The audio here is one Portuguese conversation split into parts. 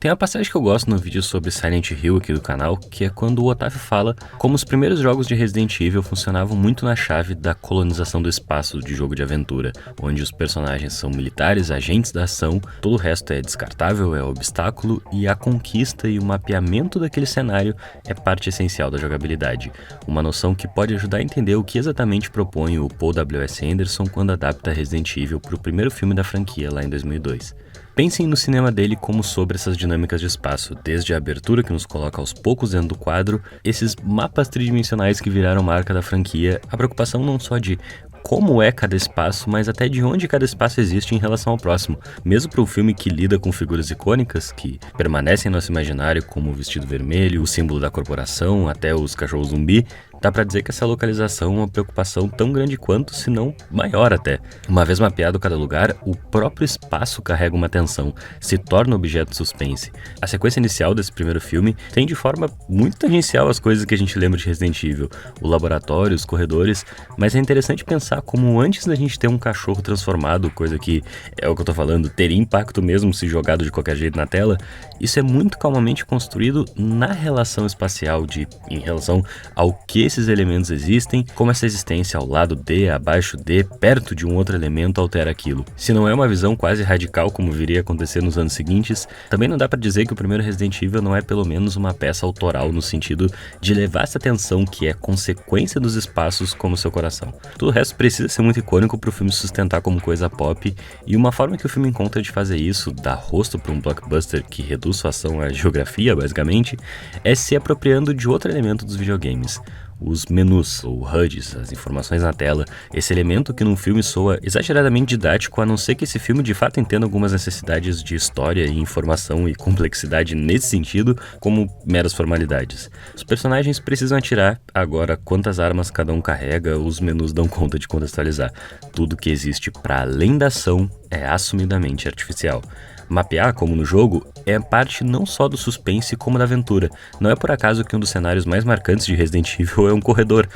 Tem uma passagem que eu gosto no vídeo sobre Silent Hill aqui do canal, que é quando o Otávio fala como os primeiros jogos de Resident Evil funcionavam muito na chave da colonização do espaço de jogo de aventura, onde os personagens são militares, agentes da ação, todo o resto é descartável, é obstáculo, e a conquista e o mapeamento daquele cenário é parte essencial da jogabilidade. Uma noção que pode ajudar a entender o que exatamente propõe o Paul W.S. Anderson quando adapta Resident Evil para o primeiro filme da franquia lá em 2002. Pensem no cinema dele como sobre essas dinâmicas de espaço, desde a abertura que nos coloca aos poucos dentro do quadro, esses mapas tridimensionais que viraram marca da franquia, a preocupação não só de como é cada espaço, mas até de onde cada espaço existe em relação ao próximo. Mesmo para um filme que lida com figuras icônicas, que permanecem em nosso imaginário como o vestido vermelho, o símbolo da corporação, até os cachorros zumbi, dá pra dizer que essa localização é uma preocupação tão grande quanto, se não maior até. Uma vez mapeado cada lugar, o próprio espaço carrega uma tensão, se torna objeto de suspense. A sequência inicial desse primeiro filme tem de forma muito tangencial as coisas que a gente lembra de Resident Evil, o laboratório, os corredores, mas é interessante pensar como antes da gente ter um cachorro transformado, coisa que é o que eu tô falando, teria impacto mesmo se jogado de qualquer jeito na tela, isso é muito calmamente construído na relação espacial em relação ao que esses elementos existem, como essa existência ao lado de, abaixo de, perto de um outro elemento altera aquilo. Se não é uma visão quase radical como viria a acontecer nos anos seguintes, também não dá pra dizer que o primeiro Resident Evil não é pelo menos uma peça autoral no sentido de levar essa tensão que é consequência dos espaços como seu coração. Todo o resto precisa ser muito icônico pro filme sustentar como coisa pop, e uma forma que o filme encontra de fazer isso, dar rosto pra um blockbuster que reduz sua ação à geografia, basicamente, é se apropriando de outro elemento dos videogames. Os menus, ou HUDs, as informações na tela, esse elemento que num filme soa exageradamente didático, a não ser que esse filme de fato entenda algumas necessidades de história e informação e complexidade nesse sentido, como meras formalidades. Os personagens precisam atirar, agora quantas armas cada um carrega, os menus dão conta de contextualizar. Tudo que existe para além da ação é assumidamente artificial. Mapear, como no jogo, é parte não só do suspense como da aventura. Não é por acaso que um dos cenários mais marcantes de Resident Evil é um corredor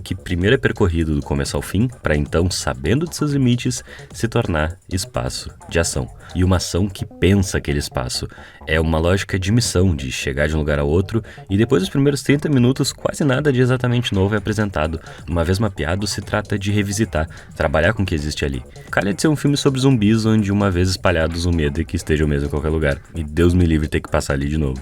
que primeiro é percorrido do começo ao fim, para então, sabendo de seus limites, se tornar espaço de ação. E uma ação que pensa aquele espaço. É uma lógica de missão, de chegar de um lugar a outro, e depois dos primeiros 30 minutos, quase nada de exatamente novo é apresentado. Uma vez mapeado, se trata de revisitar, trabalhar com o que existe ali. Calha de ser um filme sobre zumbis, onde uma vez espalhados o medo é que estejam mesmo em qualquer lugar. E Deus me livre ter que passar ali de novo.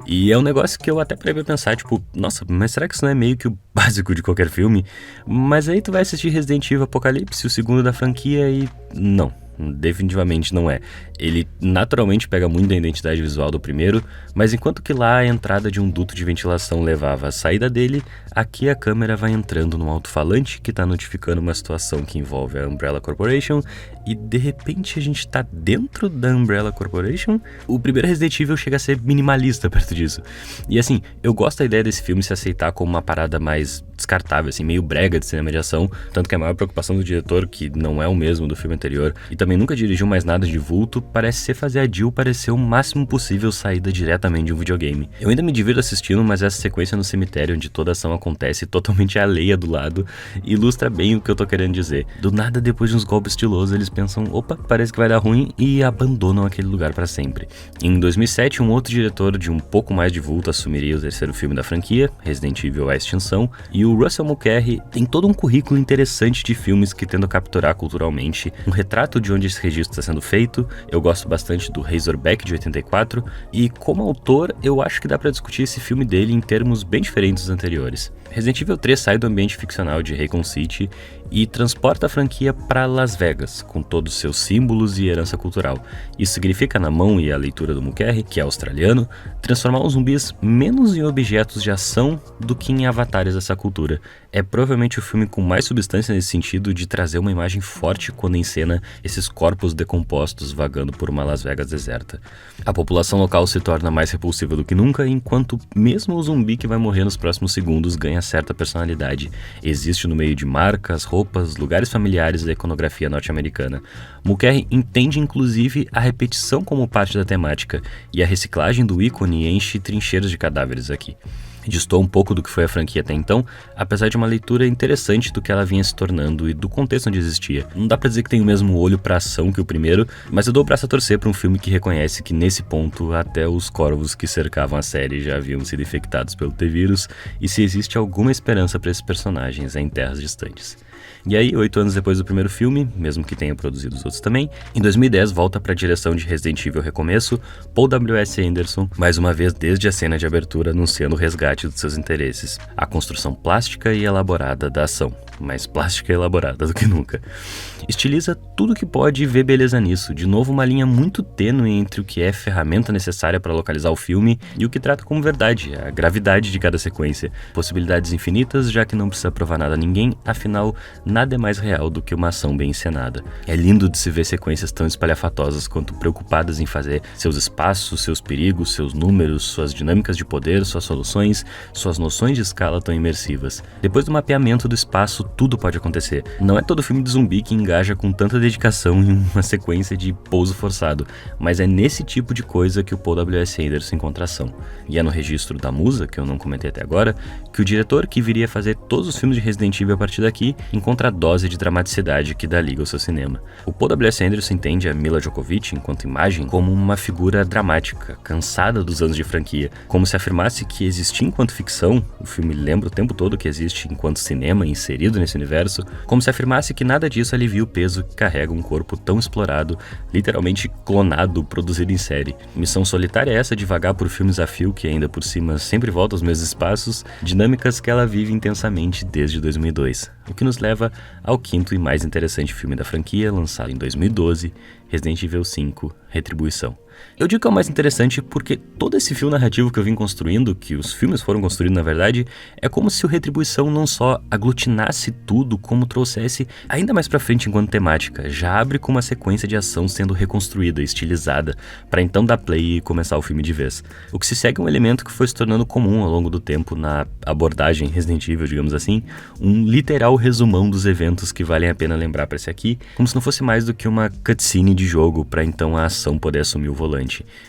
E é um negócio que eu até parei pra pensar, tipo, nossa, mas será que isso não é meio que o básico de qualquer filme? Mas aí tu vai assistir Resident Evil Apocalipse, o segundo da franquia, e não. Definitivamente não é. Ele naturalmente pega muito da identidade visual do primeiro, mas enquanto que lá a entrada de um duto de ventilação levava a saída dele, aqui a câmera vai entrando num alto-falante que tá notificando uma situação que envolve a Umbrella Corporation, e de repente a gente tá dentro da Umbrella Corporation. O primeiro Resident Evil chega a ser minimalista perto disso. E assim, eu gosto da ideia desse filme se aceitar como uma parada mais descartável, assim, meio brega de cinema de ação, tanto que a maior preocupação do diretor, que não é o mesmo do filme anterior, e também nunca dirigiu mais nada de vulto, parece ser fazer a Jill parecer o máximo possível saída diretamente de um videogame. Eu ainda me divirto assistindo, mas essa sequência no cemitério onde toda a ação acontece totalmente alheia do lado, ilustra bem o que eu tô querendo dizer. Do nada, depois de uns golpes estilosos, eles pensam, opa, parece que vai dar ruim, e abandonam aquele lugar pra sempre. Em 2007, um outro diretor de um pouco mais de vulto assumiria o terceiro filme da franquia, Resident Evil: A Extinção, e o Russell Mulcahy tem todo um currículo interessante de filmes que tentam capturar culturalmente um retrato de onde esse registro está sendo feito. Eu gosto bastante do Razorback de 84, e como autor eu acho que dá pra discutir esse filme dele em termos bem diferentes dos anteriores. Resident Evil 3 sai do ambiente ficcional de Raccoon City e transporta a franquia para Las Vegas, com todos os seus símbolos e herança cultural. Isso significa, na mão e a leitura do Mulcahy, que é australiano, transformar os zumbis menos em objetos de ação do que em avatares dessa cultura. É provavelmente o filme com mais substância nesse sentido de trazer uma imagem forte quando encena esses corpos decompostos vagando por uma Las Vegas deserta. A população local se torna mais repulsiva do que nunca, enquanto mesmo o zumbi que vai morrer nos próximos segundos ganha certa personalidade. Existe no meio de marcas, roupas, lugares familiares da iconografia norte-americana. Mulcahy entende inclusive a repetição como parte da temática, e a reciclagem do ícone enche trincheiras de cadáveres aqui. Distou um pouco do que foi a franquia até então, apesar de uma leitura interessante do que ela vinha se tornando e do contexto onde existia. Não dá pra dizer que tem o mesmo olho pra ação que o primeiro, mas eu dou o braço a torcer pra um filme que reconhece que nesse ponto até os corvos que cercavam a série já haviam sido infectados pelo T-Vírus e se existe alguma esperança pra esses personagens em terras distantes. E aí, 8 anos depois do primeiro filme, mesmo que tenha produzido os outros também, em 2010 volta para a direção de Resident Evil Recomeço, Paul W.S. Anderson, mais uma vez desde a cena de abertura anunciando o resgate dos seus interesses, a construção plástica e elaborada da ação, mais plástica e elaborada do que nunca. Estiliza tudo que pode e vê beleza nisso, de novo uma linha muito tênue entre o que é ferramenta necessária para localizar o filme e o que trata como verdade, a gravidade de cada sequência, possibilidades infinitas já que não precisa provar nada a ninguém, afinal nada é mais real do que uma ação bem encenada. É lindo de se ver sequências tão espalhafatosas quanto preocupadas em fazer seus espaços, seus perigos, seus números, suas dinâmicas de poder, suas soluções, suas noções de escala tão imersivas. Depois do mapeamento do espaço, tudo pode acontecer. Não é todo filme de zumbi que engaja com tanta dedicação em uma sequência de pouso forçado, mas é nesse tipo de coisa que o Paul W.S. Anderson encontra ação. E é no registro da musa, que eu não comentei até agora, que o diretor, que viria a fazer todos os filmes de Resident Evil a partir daqui, encontra a dose de dramaticidade que dá liga ao seu cinema. O Paul W.S. Anderson entende a Mila Jovovich, enquanto imagem, como uma figura dramática, cansada dos anos de franquia, como se afirmasse que existir enquanto ficção, o filme lembra o tempo todo que existe enquanto cinema inserido nesse universo, como se afirmasse que nada disso alivia o peso que carrega um corpo tão explorado, literalmente clonado, produzido em série. Missão solitária é essa de vagar por filmes a fio que ainda por cima sempre volta aos mesmos espaços, dinâmicas que ela vive intensamente desde 2002. O que nos leva ao quinto e mais interessante filme da franquia, lançado em 2012, Resident Evil 5, Retribuição. Eu digo que é o mais interessante porque todo esse fio narrativo que eu vim construindo, que os filmes foram construindo na verdade, é como se o Retribuição não só aglutinasse tudo, como trouxesse ainda mais pra frente enquanto temática. Já abre com uma sequência de ação sendo reconstruída, estilizada, pra então dar play e começar o filme de vez. O que se segue é um elemento que foi se tornando comum ao longo do tempo na abordagem Resident Evil, digamos assim, um literal resumão dos eventos que valem a pena lembrar pra esse aqui, como se não fosse mais do que uma cutscene de jogo pra então a ação poder assumir o volante.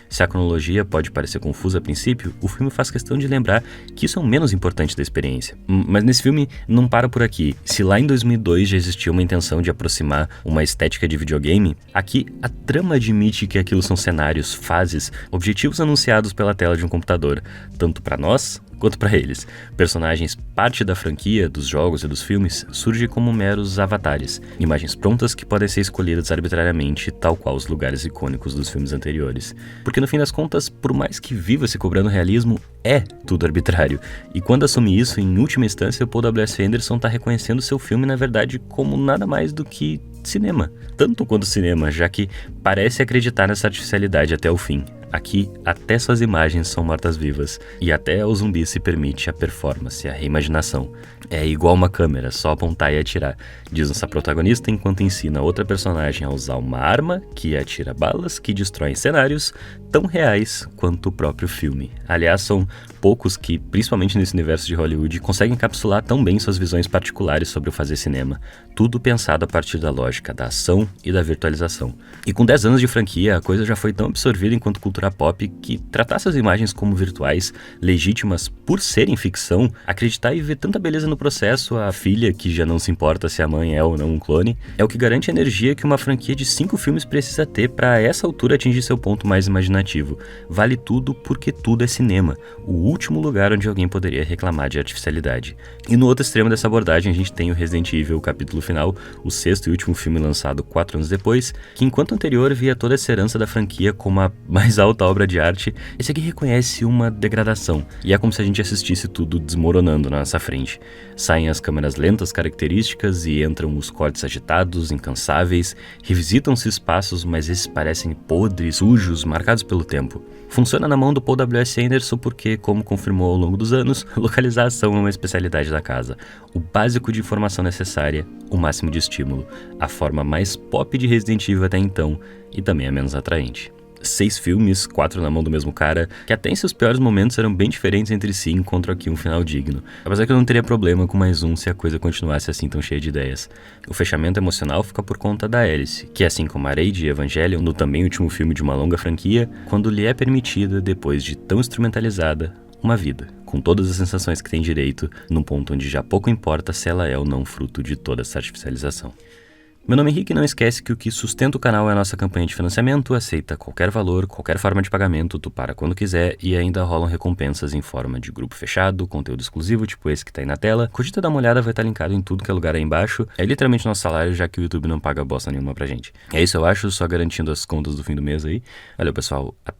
Se a cronologia pode parecer confusa a princípio, o filme faz questão de lembrar que isso é o menos importante da experiência. Mas nesse filme não para por aqui. Se lá em 2002 já existia uma intenção de aproximar uma estética de videogame, aqui a trama admite que aquilo são cenários, fases, objetivos anunciados pela tela de um computador, tanto para nós quanto para eles. Personagens parte da franquia, dos jogos e dos filmes, surgem como meros avatares, imagens prontas que podem ser escolhidas arbitrariamente, tal qual os lugares icônicos dos filmes anteriores. Porque no fim das contas, por mais que viva se cobrando realismo, é tudo arbitrário. E quando assume isso, em última instância, o Paul W.S. Anderson está reconhecendo seu filme, na verdade, como nada mais do que cinema. Tanto quanto cinema, já que parece acreditar nessa artificialidade até o fim. Aqui, até suas imagens são mortas-vivas, e até ao zumbi se permite a performance, a reimaginação. É igual uma câmera, só apontar e atirar, diz nossa protagonista enquanto ensina outra personagem a usar uma arma que atira balas que destroem cenários tão reais quanto o próprio filme. Aliás, são poucos que, principalmente nesse universo de Hollywood, conseguem encapsular tão bem suas visões particulares sobre o fazer cinema. Tudo pensado a partir da lógica da ação e da virtualização. E com 10 anos de franquia, a coisa já foi tão absorvida enquanto cultura pop que tratar essas imagens como virtuais, legítimas por serem ficção, acreditar e ver tanta beleza no processo, a filha que já não se importa se a mãe é ou não um clone, é o que garante a energia que uma franquia de 5 filmes precisa ter para a essa altura atingir seu ponto mais imaginativo. Vale tudo porque tudo é cinema, o último lugar onde alguém poderia reclamar de artificialidade. E no outro extremo dessa abordagem a gente tem o Resident Evil, o capítulo final, o sexto e último filme lançado 4 anos depois, que enquanto o anterior via toda essa herança da franquia como a mais alta obra de arte, esse aqui reconhece uma degradação, e é como se a gente assistisse tudo desmoronando na nossa frente. Saem as câmeras lentas características e entram os cortes agitados, incansáveis, revisitam-se espaços, mas esses parecem podres, sujos, marcados pelo tempo. Funciona na mão do Paul W.S. Anderson porque, como confirmou ao longo dos anos, localizar a ação é uma especialidade da casa. O básico de informação necessária, o máximo de estímulo, a forma mais pop de Resident Evil até então, e também a menos atraente. 6 filmes, 4 na mão do mesmo cara, que até em seus piores momentos eram bem diferentes entre si, encontram aqui um final digno. Apesar que eu não teria problema com mais um se a coisa continuasse assim tão cheia de ideias. O fechamento emocional fica por conta da Alice, que assim como a Rey de Evangelion, no também último filme de uma longa franquia, quando lhe é permitida, depois de tão instrumentalizada, uma vida, com todas as sensações que tem direito, num ponto onde já pouco importa se ela é ou não fruto de toda essa artificialização. Meu nome é Henrique e não esquece que o que sustenta o canal é a nossa campanha de financiamento, aceita qualquer valor, qualquer forma de pagamento, tu para quando quiser e ainda rolam recompensas em forma de grupo fechado, conteúdo exclusivo, tipo esse que tá aí na tela. Cogita dar uma olhada, vai estar linkado em tudo que é lugar aí embaixo. É literalmente nosso salário, já que o YouTube não paga bosta nenhuma pra gente. É isso eu acho, só garantindo as contas do fim do mês aí. Valeu pessoal, até!